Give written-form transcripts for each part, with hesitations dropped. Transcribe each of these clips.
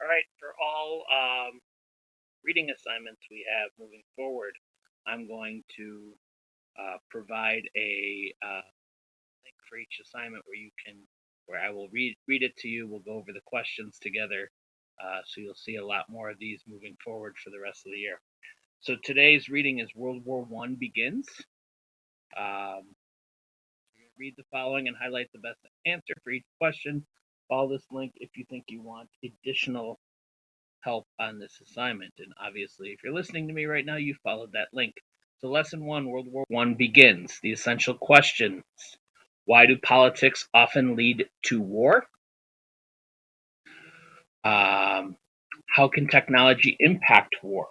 All right, for all reading assignments we have moving forward, I'm going to provide a link for each assignment where I will read it to you. We'll go over the questions together, so you'll see a lot more of these moving forward for the rest of the year. So today's reading is World War I Begins. Read the following and highlight the best answer for each question. Follow this link if you think you want additional help on this assignment. And obviously, if you're listening to me right now, you followed that link. So lesson 1, World War I begins. The essential questions. Why do politics often lead to war? How can technology impact war?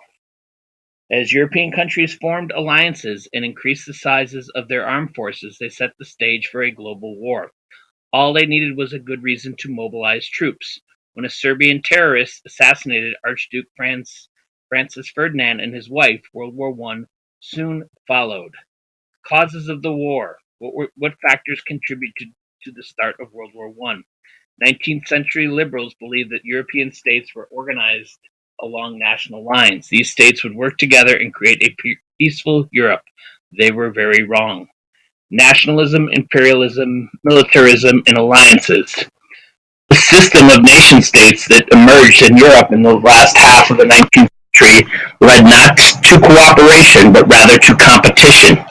As European countries formed alliances and increased the sizes of their armed forces, they set the stage for a global war. All they needed was a good reason to mobilize troops. When a Serbian terrorist assassinated Archduke Francis Ferdinand and his wife, World War I soon followed. Causes of the war. What factors contributed to the start of World War I? 19th century liberals believed that European states were organized along national lines. These states would work together and create a peaceful Europe. They were very wrong. Nationalism, imperialism, militarism, and alliances. The system of nation-states that emerged in Europe in the last half of the 19th century led not to cooperation, but rather to competition.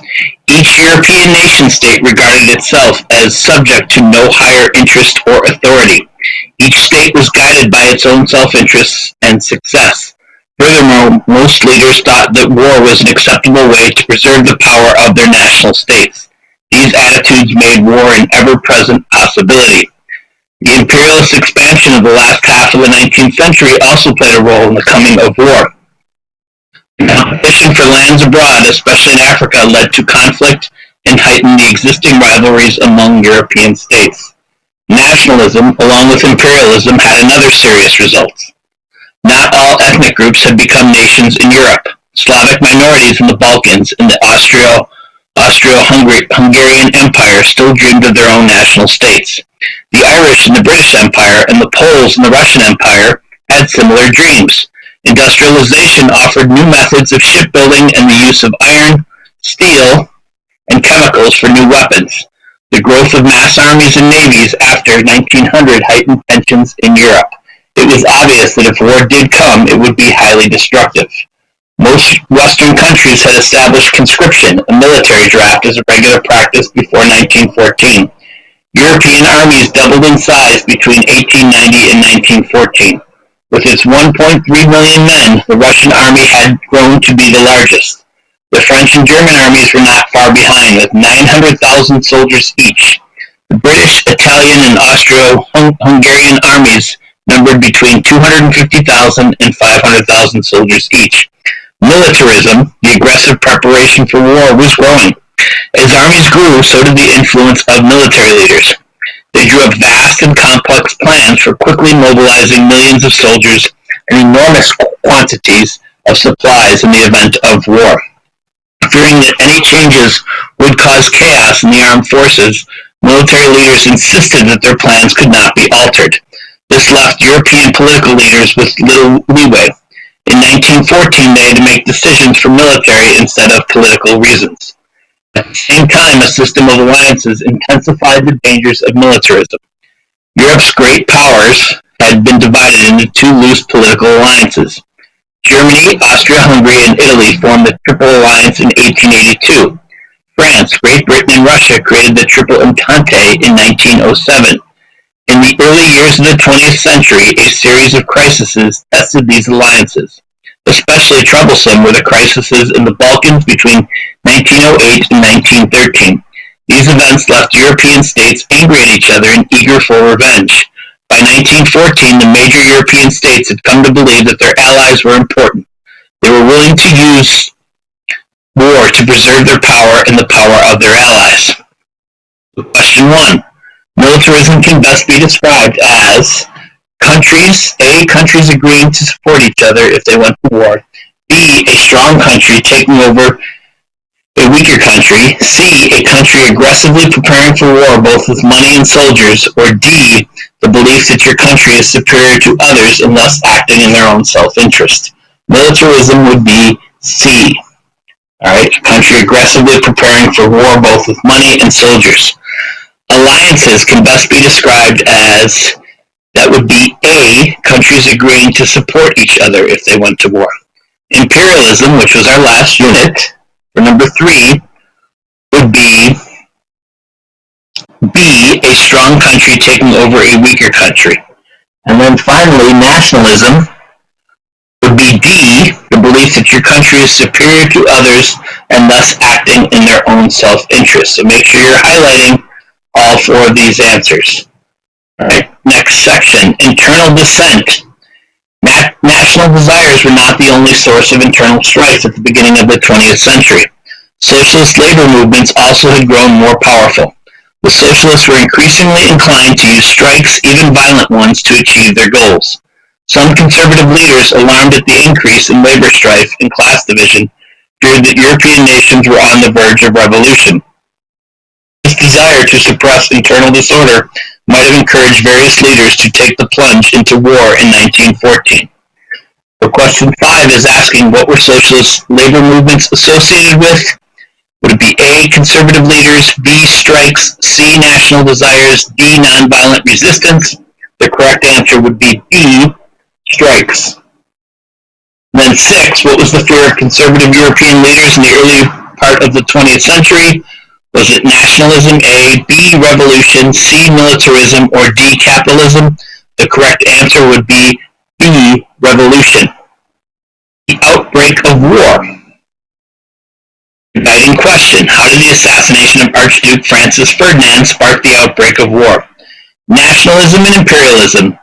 Each European nation-state regarded itself as subject to no higher interest or authority. Each state was guided by its own self-interests and success. Furthermore, most leaders thought that war was an acceptable way to preserve the power of their national states. These attitudes made war an ever-present possibility. The imperialist expansion of the last half of the 19th century also played a role in the coming of war. Competition for lands abroad, especially in Africa, led to conflict and heightened the existing rivalries among European states. Nationalism, along with imperialism, had another serious result. Not all ethnic groups had become nations in Europe. Slavic minorities in the Balkans and the Austro-Hungarian Empire still dreamed of their own national states. The Irish in the British Empire and the Poles in the Russian Empire had similar dreams. Industrialization offered new methods of shipbuilding and the use of iron, steel, and chemicals for new weapons. The growth of mass armies and navies after 1900 heightened tensions in Europe. It was obvious that if war did come, it would be highly destructive. Most Western countries had established conscription, a military draft, as a regular practice before 1914. European armies doubled in size between 1890 and 1914. With its 1.3 million men, the Russian army had grown to be the largest. The French and German armies were not far behind, with 900,000 soldiers each. The British, Italian, and Austro-Hungarian armies numbered between 250,000 and 500,000 soldiers each. Militarism, the aggressive preparation for war, was growing. As armies grew, so did the influence of military leaders. They drew up vast and complex plans for quickly mobilizing millions of soldiers and enormous quantities of supplies in the event of war. Fearing that any changes would cause chaos in the armed forces, military leaders insisted that their plans could not be altered. This left European political leaders with little leeway. In 1914, they had to make decisions for military instead of political reasons. At the same time, a system of alliances intensified the dangers of militarism. Europe's great powers had been divided into two loose political alliances. Germany, Austria-Hungary, and Italy formed the Triple Alliance in 1882. France, Great Britain, and Russia created the Triple Entente in 1907. In the early years of the 20th century, a series of crises tested these alliances. Especially troublesome were the crises in the Balkans between 1908 and 1913. These events left European states angry at each other and eager for revenge. By 1914, the major European states had come to believe that their allies were important. They were willing to use war to preserve their power and the power of their allies. Question 1. Militarism can best be described as countries, A, countries agreeing to support each other if they went to war, B, a strong country taking over a weaker country, C, a country aggressively preparing for war both with money and soldiers, or D, the belief that your country is superior to others and thus acting in their own self-interest. Militarism would be C. Alright, a country aggressively preparing for war both with money and soldiers. Alliances can best be described as, that would be A, countries agreeing to support each other if they went to war. Imperialism, which was our last unit, for number 3, would be B, a strong country taking over a weaker country. And then finally, nationalism would be D, the belief that your country is superior to others and thus acting in their own self-interest. So make sure you're highlighting all 4 of these answers. All right, next section, internal dissent. National desires were not the only source of internal strife at the beginning of the 20th century. Socialist labor movements also had grown more powerful. The socialists were increasingly inclined to use strikes, even violent ones, to achieve their goals. Some conservative leaders, alarmed at the increase in labor strife and class division, feared that European nations were on the verge of revolution. This desire to suppress internal disorder might have encouraged various leaders to take the plunge into war in 1914. So question 5 is asking, what were socialist labor movements associated with? Would it be A, conservative leaders, B, strikes, C, national desires, D, nonviolent resistance? The correct answer would be B, strikes. And then 6, what was the fear of conservative European leaders in the early part of the 20th century? Was it nationalism, A, B, revolution, C, militarism, or D, capitalism? The correct answer would be B, revolution. The outbreak of war. Guiding question, how did the assassination of Archduke Francis Ferdinand spark the outbreak of war? Nationalism and imperialism,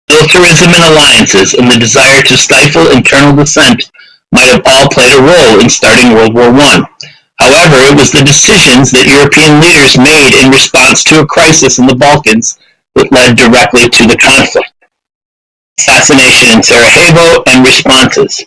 militarism and alliances, and the desire to stifle internal dissent might have all played a role in starting World War I. However, it was the decisions that European leaders made in response to a crisis in the Balkans that led directly to the conflict. Assassination in Sarajevo and responses.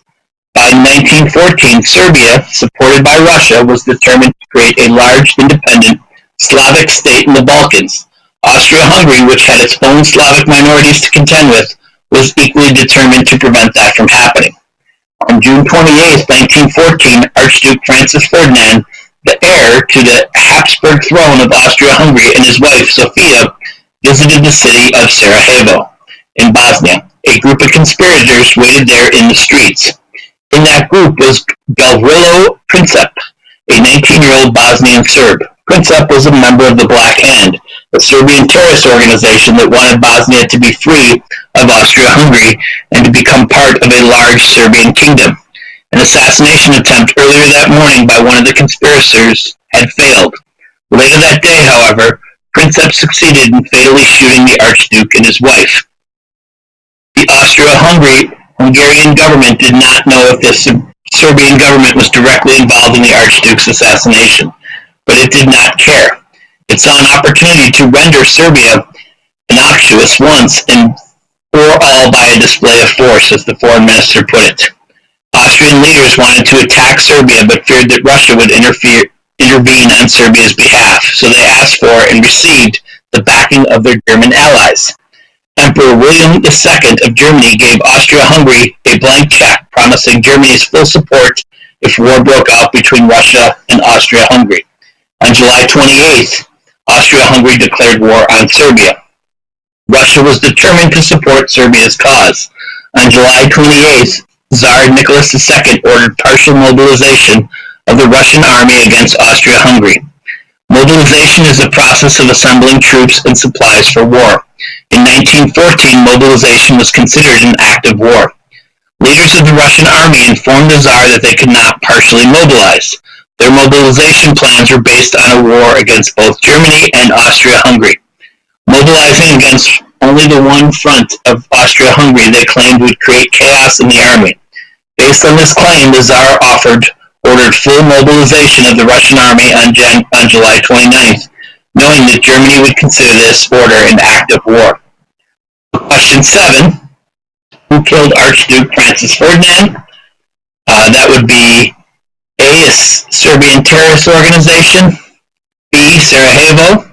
By 1914, Serbia, supported by Russia, was determined to create a large, independent Slavic state in the Balkans. Austria-Hungary, which had its own Slavic minorities to contend with, was equally determined to prevent that from happening. On June 28, 1914, Archduke Francis Ferdinand, the heir to the Habsburg throne of Austria-Hungary, and his wife, Sofia, visited the city of Sarajevo in Bosnia. A group of conspirators waited there in the streets. In that group was Gavrilo Princip, a 19-year-old Bosnian Serb. Princip was a member of the Black Hand, a Serbian terrorist organization that wanted Bosnia to be free of Austria-Hungary and to become part of a large Serbian kingdom. An assassination attempt earlier that morning by one of the conspirators had failed. Later that day, however, Princip succeeded in fatally shooting the Archduke and his wife. The Austro-Hungarian government did not know if the Serbian government was directly involved in the Archduke's assassination, but it did not care. It saw an opportunity to render Serbia innocuous once and for all by a display of force, as the foreign minister put it. Austrian leaders wanted to attack Serbia but feared that Russia would intervene on Serbia's behalf, so they asked for and received the backing of their German allies. Emperor William II of Germany gave Austria-Hungary a blank check promising Germany's full support if war broke out between Russia and Austria-Hungary. On July 28th, Austria-Hungary declared war on Serbia. Russia was determined to support Serbia's cause. On July 28th, Tsar Nicholas II ordered partial mobilization of the Russian army against Austria-Hungary. Mobilization is the process of assembling troops and supplies for war. In 1914, mobilization was considered an act of war. Leaders of the Russian army informed the Tsar that they could not partially mobilize. Their mobilization plans were based on a war against both Germany and Austria-Hungary. Mobilizing against only the one front of Austria-Hungary they claimed would create chaos in the army. Based on this claim, the Tsar ordered full mobilization of the Russian army on July 29th, knowing that Germany would consider this order an act of war. Question 7. Who killed Archduke Francis Ferdinand? That would be A Serbian terrorist organization, B. Sarajevo,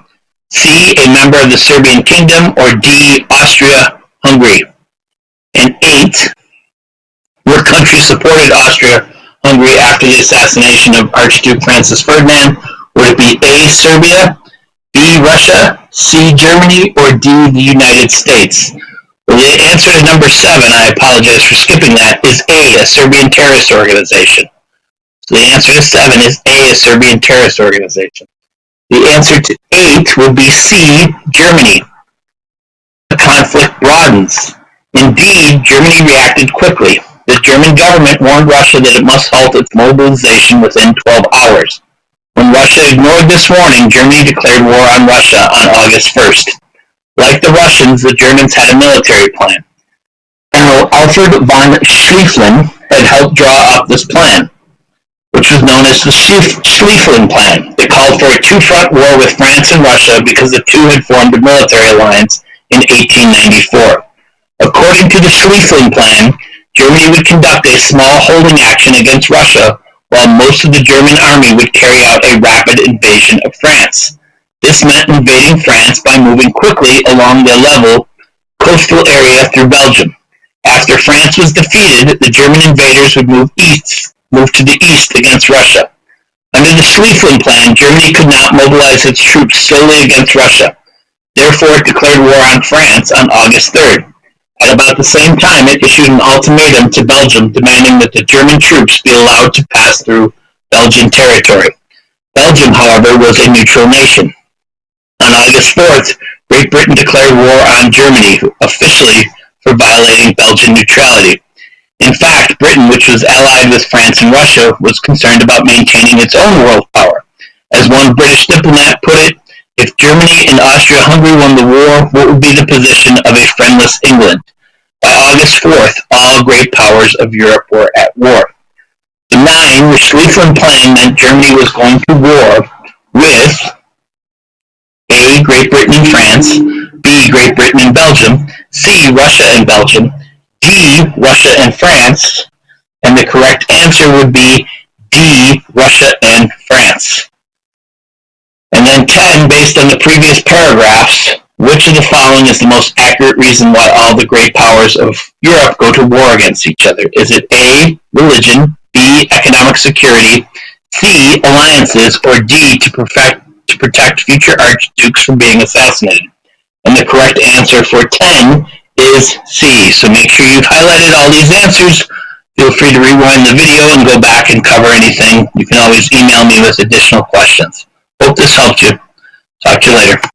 C. A member of the Serbian kingdom, or D. Austria-Hungary. And 8. What country supported Austria-Hungary after the assassination of Archduke Francis Ferdinand? Would it be A. Serbia, B. Russia, C. Germany, or D. the United States? Well, the answer to number 7, I apologize for skipping that, is A. A Serbian terrorist organization. So the answer to 7 is A. A Serbian terrorist organization. The answer to 8 would be C. Germany. The conflict broadens. Indeed, Germany reacted quickly. The German government warned Russia that it must halt its mobilization within 12 hours. When Russia ignored this warning, Germany declared war on Russia on August 1st. Like the Russians, the Germans had a military plan. General Alfred von Schlieffen had helped draw up this plan, which was known as the Schlieffen Plan. It called for a two-front war with France and Russia because the two had formed a military alliance in 1894. According to the Schlieffen Plan, Germany would conduct a small holding action against Russia, while most of the German army would carry out a rapid invasion of France. This meant invading France by moving quickly along the level coastal area through Belgium. After France was defeated, the German invaders would move to the east against Russia. Under the Schlieffen Plan, Germany could not mobilize its troops solely against Russia. Therefore, it declared war on France on August 3rd. At about the same time, it issued an ultimatum to Belgium demanding that the German troops be allowed to pass through Belgian territory. Belgium, however, was a neutral nation. On August 4th, Great Britain declared war on Germany, officially for violating Belgian neutrality. In fact, Britain, which was allied with France and Russia, was concerned about maintaining its own world power. As one British diplomat put it, if Germany and Austria-Hungary won the war, what would be the position of a friendless England? By August 4th, all great powers of Europe were at war. The 9, the Schlieffen Plan meant Germany was going to war with A. Great Britain and France, B. Great Britain and Belgium, C. Russia and Belgium, D. Russia and France, and the correct answer would be D. Russia and France. And then 10, based on the previous paragraphs, which of the following is the most accurate reason why all the great powers of Europe go to war against each other? Is it A, religion, B, economic security, C, alliances, or D, to protect future archdukes from being assassinated? And the correct answer for 10 is C. So make sure you've highlighted all these answers. Feel free to rewind the video and go back and cover anything. You can always email me with additional questions. Hope this helped you. Talk to you later.